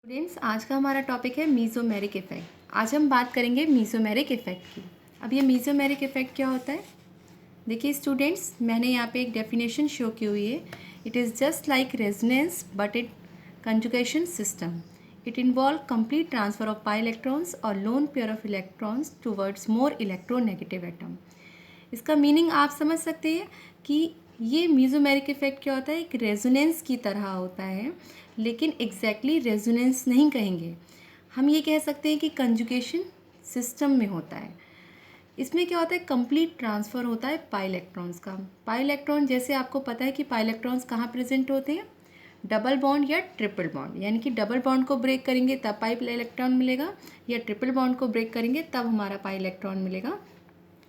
Students, आज का हमारा टॉपिक है मीज़ोमेरिक इफ़ेक्ट। आज हम बात करेंगे मीज़ोमेरिक इफ़ेक्ट की। अब ये मीज़ोमेरिक इफ़ेक्ट क्या होता है? देखिए स्टूडेंट्स, मैंने यहाँ पे एक डेफिनेशन शो की हुई है। It is just like resonance but it conjugation system. It involve complete transfer of pi electrons और lone pair of electrons towards more electronegative atom. इसका मीनिंग आप समझ सकते हैं कि ये मीज़ोमेरिक इफ़ेक्ट क्या होता है। एक रेजोनेंस की तरह होता है, लेकिन एग्जैक्टली रेजोनेंस नहीं कहेंगे। हम ये कह सकते हैं कि कंजुगेशन सिस्टम में होता है। इसमें क्या होता है, कंप्लीट ट्रांसफ़र होता है पाई इलेक्ट्रॉन्स का। पाई इलेक्ट्रॉन, जैसे आपको पता है कि पाई इलेक्ट्रॉन्स कहाँ प्रेजेंट होते हैं, डबल बॉन्ड या ट्रिपल बॉन्ड। यानी कि डबल बॉन्ड को ब्रेक करेंगे तब पाई इलेक्ट्रॉन मिलेगा, या ट्रिपल बॉन्ड को ब्रेक करेंगे तब हमारा पाई इलेक्ट्रॉन मिलेगा।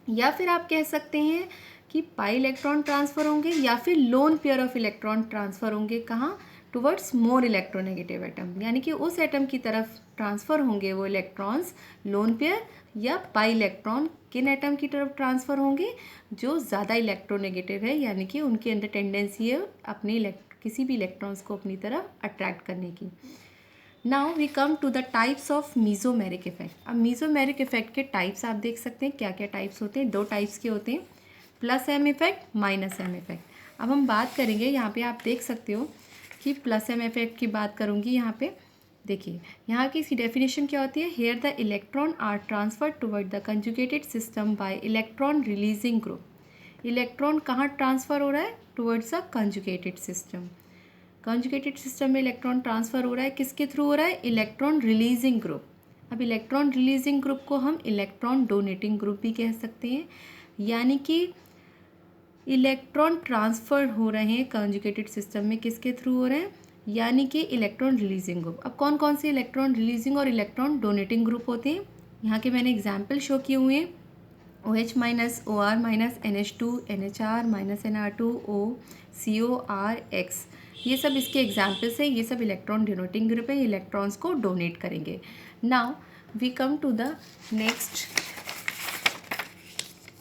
या फिर आप कह सकते हैं कि पाई इलेक्ट्रॉन ट्रांसफ़र होंगे या फिर loan pair of electron transfer होंगे। कहाँ? टुवर्ड्स मोर इलेक्ट्रोनेगेटिव एटम, यानी कि उस एटम की तरफ ट्रांसफ़र होंगे वो इलेक्ट्रॉन्स, लोन पेयर या पाई इलेक्ट्रॉन। किन एटम की तरफ ट्रांसफ़र होंगे? जो ज़्यादा इलेक्ट्रोनेगेटिव है, यानी कि उनके अंदर टेंडेंसी है अपने किसी भी इलेक्ट्रॉन्स को अपनी तरफ अट्रैक्ट करने की। Now we come to the types of mesomeric effect. अब मीज़ोमेरिक इफ़ेक्ट के टाइप्स आप देख सकते हैं क्या क्या टाइप्स होते हैं। दो टाइप्स के होते हैं, plus M effect, minus M effect. अब हम बात करेंगे, यहाँ पे आप देख सकते हो कि प्लस एम इफ़ेक्ट की बात करूँगी। यहाँ पे देखिए, यहाँ की इसकी डेफिनेशन क्या होती है। Here the electron are transfer toward the conjugated system by electron releasing group. Electron कहाँ ट्रांसफ़र हो रहा है? Towards a conjugated system. Conjugated system में इलेक्ट्रॉन ट्रांसफ़र हो रहा है, किसके थ्रू हो रहा है? Electron releasing group. अब इलेक्ट्रॉन रिलीजिंग ग्रुप को हम इलेक्ट्रॉन डोनेटिंग ग्रुप भी कह सकते हैं। यानी कि इलेक्ट्रॉन ट्रांसफ़र हो रहे हैं कंजुगेटेड सिस्टम में, किसके थ्रू हो रहे हैं? यानी कि इलेक्ट्रॉन रिलीजिंग ग्रुप। अब कौन कौन से इलेक्ट्रॉन रिलीजिंग और इलेक्ट्रॉन डोनेटिंग ग्रुप होते हैं, यहाँ के मैंने एग्जाम्पल शो किए हुए हैं। OH minus, OR minus, NH2, NHR minus, NR2, O, CO, R, X, ये सब इसके एग्जाम्पल्स हैं। ये सब इलेक्ट्रॉन डोनेटिंग ग्रुप है, इलेक्ट्रॉन्स को डोनेट करेंगे। Now we come to the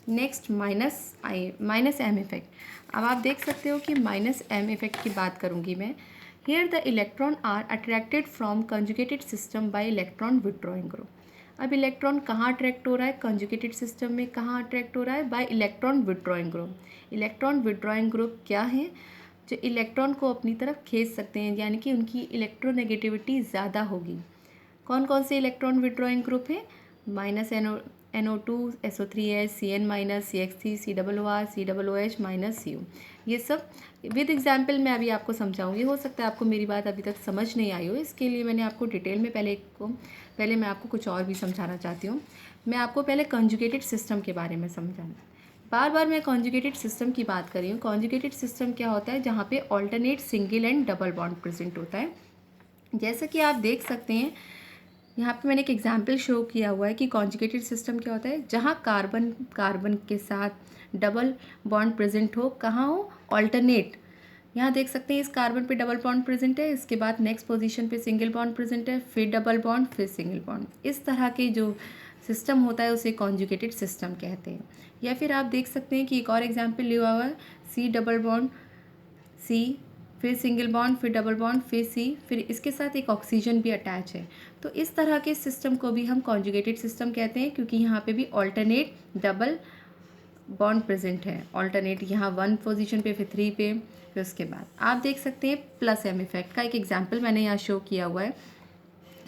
next minus M effect. अब आप देख सकते हो कि माइनस एम इफेक्ट की बात करूँगी मैं। Here the electron are attracted from conjugated system by electron withdrawing group. अब इलेक्ट्रॉन कहाँ अट्रैक्ट हो रहा है? कंजुगेटेड सिस्टम में कहाँ अट्रैक्ट हो रहा है? Bye electron withdrawing group. Electron withdrawing group क्या है? जो इलेक्ट्रॉन को अपनी तरफ खींच सकते हैं, यानी कि उनकी इलेक्ट्रोनेगेटिविटी ज़्यादा होगी। कौन कौन से इलेक्ट्रॉन विड्रॉइंग ग्रुप है? Minus NO2, SO3H, CN minus, CH3, COOR, COOH minus, CU। ये सब विद एग्जाम्पल मैं अभी आपको समझाऊंगी। हो सकता है आपको मेरी बात अभी तक समझ नहीं आई हो, इसके लिए मैंने आपको डिटेल में पहले मैं आपको कुछ और भी समझाना चाहती हूँ। मैं आपको पहले कंजुगेटेड सिस्टम के बारे में समझाना। बार बार मैं कॉन्जुगेटेड सिस्टम की बात कर रही हूँ। कॉन्जुगेटेड सिस्टम क्या होता है? जहाँ पे alternate single and double bond present होता है। जैसा कि आप देख सकते हैं, यहाँ पे मैंने एक एग्जाम्पल शो किया हुआ है कि कॉन्जुगेटेड सिस्टम क्या होता है। जहाँ कार्बन के साथ डबल बॉन्ड प्रेजेंट हो, कहाँ हो? ऑल्टरनेट। यहाँ देख सकते हैं इस कार्बन पे डबल बॉन्ड प्रेजेंट है, इसके बाद नेक्स्ट पोजीशन पे सिंगल बॉन्ड प्रेजेंट है, फिर डबल बॉन्ड, फिर सिंगल बॉन्ड। इस तरह के जो सिस्टम होता है उसे कॉन्जुगेटेड सिस्टम कहते हैं। या फिर आप देख सकते हैं कि एक और एग्जाम्पल लिया हुआ है, सी डबल बॉन्ड सी, फिर सिंगल बॉन्ड, फिर डबल बॉन्ड, फिर सी, फिर इसके साथ एक ऑक्सीजन भी अटैच है। तो इस तरह के सिस्टम को भी हम कॉन्जुगेटेड सिस्टम कहते हैं, क्योंकि यहाँ पे भी ऑल्टरनेट डबल बॉन्ड प्रेजेंट है। ऑल्टरनेट यहाँ 1 पोजीशन पे, फिर 3 पे, फिर उसके बाद आप देख सकते हैं प्लस एम इफेक्ट का एक एग्जाम्पल मैंने यहाँ शो किया हुआ है।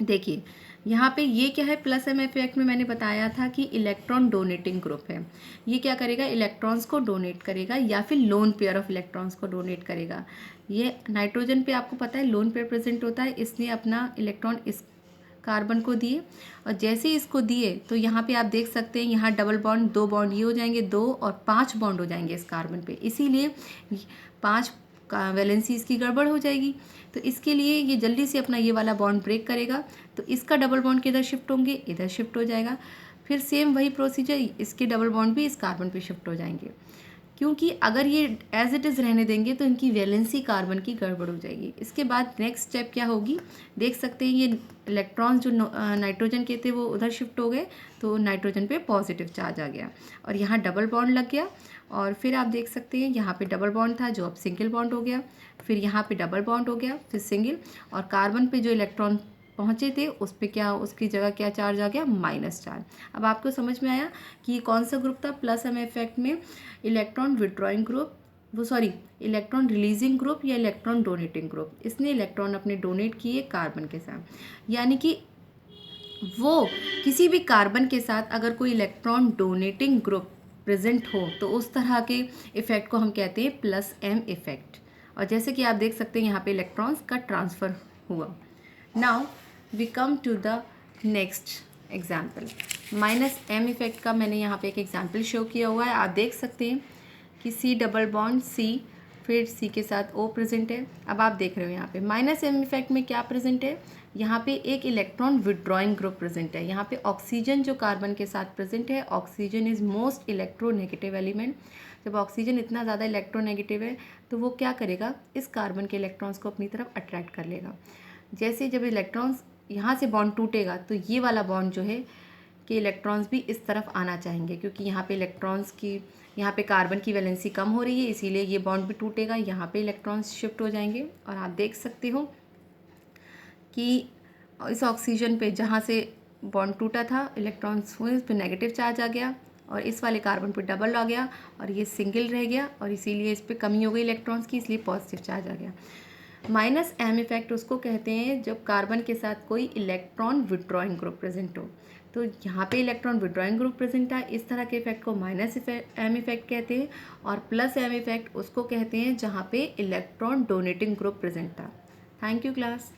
देखिए यहाँ पे ये क्या है, प्लस एम इफेक्ट में मैंने बताया था कि इलेक्ट्रॉन डोनेटिंग ग्रुप है। ये क्या करेगा? इलेक्ट्रॉन्स को डोनेट करेगा या फिर लोन पेयर ऑफ इलेक्ट्रॉन्स को डोनेट करेगा। ये नाइट्रोजन पे आपको पता है लोन पेयर प्रेजेंट होता है, इसने अपना इलेक्ट्रॉन इस कार्बन को दिए, और जैसे ही इसको दिए तो यहाँ पे आप देख सकते हैं यहाँ डबल बॉन्ड, 2 बॉन्ड ये हो जाएंगे 2, और 5 बॉन्ड हो जाएंगे इस कार्बन पे। इसीलिए 5 का वैलेंसी इसकी गड़बड़ हो जाएगी। तो इसके लिए ये जल्दी से अपना ये वाला बॉन्ड ब्रेक करेगा, तो इसका डबल बॉन्ड किधर शिफ्ट होंगे? इधर शिफ्ट हो जाएगा। फिर सेम वही प्रोसीजर, इसके डबल बॉन्ड भी इस कार्बन पे शिफ्ट हो जाएंगे, क्योंकि अगर ये एज इट इज़ रहने देंगे तो इनकी वैलेंसी कार्बन की गड़बड़ हो जाएगी। इसके बाद नेक्स्ट स्टेप क्या होगी? देख सकते हैं ये इलेक्ट्रॉन्स जो नाइट्रोजन के थे वो उधर शिफ्ट हो गए, तो नाइट्रोजन पे पॉजिटिव चार्ज आ गया और यहाँ डबल बॉन्ड लग गया। और फिर आप देख सकते हैं यहाँ पे डबल बॉन्ड था जो अब सिंगल बॉन्ड हो गया, फिर यहाँ पे डबल बॉन्ड हो गया, फिर सिंगल, और कार्बन पे जो इलेक्ट्रॉन पहुँचे थे उस पे क्या, उसकी जगह क्या चार्ज आ गया, माइनस चार्ज। अब आपको समझ में आया कि कौन सा ग्रुप था प्लस एम इफेक्ट में, electron withdrawing group, electron releasing group या इलेक्ट्रॉन डोनेटिंग ग्रुप। इसने इलेक्ट्रॉन अपने डोनेट किए कार्बन के साथ, यानी कि वो किसी भी कार्बन के साथ अगर कोई इलेक्ट्रॉन डोनेटिंग ग्रुप प्रेजेंट हो तो उस तरह के इफेक्ट को हम कहते हैं प्लस एम इफेक्ट। और जैसे कि आप देख सकते हैं यहाँ पे इलेक्ट्रॉन्स का ट्रांसफ़र हुआ। Now we come to the next example. Minus M effect का मैंने यहाँ पे एक एग्जाम्पल शो किया हुआ है। आप देख सकते हैं कि C डबल बॉन्ड C, फिर C के साथ O प्रेजेंट है। अब आप देख रहे हो यहाँ पे माइनस एम इफेक्ट में क्या प्रेजेंट है, यहाँ पे एक इलेक्ट्रॉन विड्रॉइंग ग्रुप प्रेजेंट है। यहाँ पे ऑक्सीजन जो कार्बन के साथ प्रेजेंट है, oxygen is most electronegative element. जब ऑक्सीजन इतना ज़्यादा इलेक्ट्रोनेगेटिव है तो वो क्या करेगा, इस कार्बन के इलेक्ट्रॉन्स को अपनी तरफ अट्रैक्ट कर लेगा। जैसे जब इलेक्ट्रॉन्स यहाँ से बॉन्ड टूटेगा तो ये वाला बॉन्ड जो है कि इलेक्ट्रॉन्स भी इस तरफ आना चाहेंगे, क्योंकि यहाँ पे इलेक्ट्रॉन्स की, यहाँ पे कार्बन की वैलेंसी कम हो रही है, इसीलिए ये बॉन्ड भी टूटेगा, यहाँ पे इलेक्ट्रॉन्स शिफ्ट हो जाएंगे। और आप देख सकते हो कि इस ऑक्सीजन पे जहाँ से बॉन्ड टूटा था इलेक्ट्रॉन्स हुए, इस पर नेगेटिव चार्ज आ गया और इस वाले कार्बन पे डबल आ गया और ये सिंगल रह गया और इसीलिए इस पर कमी हो गई इलेक्ट्रॉन्स की, इसलिए पॉजिटिव चार्ज आ गया। माइनस एम इफेक्ट उसको कहते हैं जब कार्बन के साथ कोई इलेक्ट्रॉन विड्रॉइंग ग्रुप प्रेजेंट हो। तो यहाँ पे इलेक्ट्रॉन विड्रॉइंग ग्रुप प्रेजेंट था, इस तरह के इफेक्ट को माइनस एम इफेक्ट कहते हैं। और प्लस एम इफेक्ट उसको कहते हैं जहाँ पे इलेक्ट्रॉन डोनेटिंग ग्रुप प्रेजेंट था। Thank you class.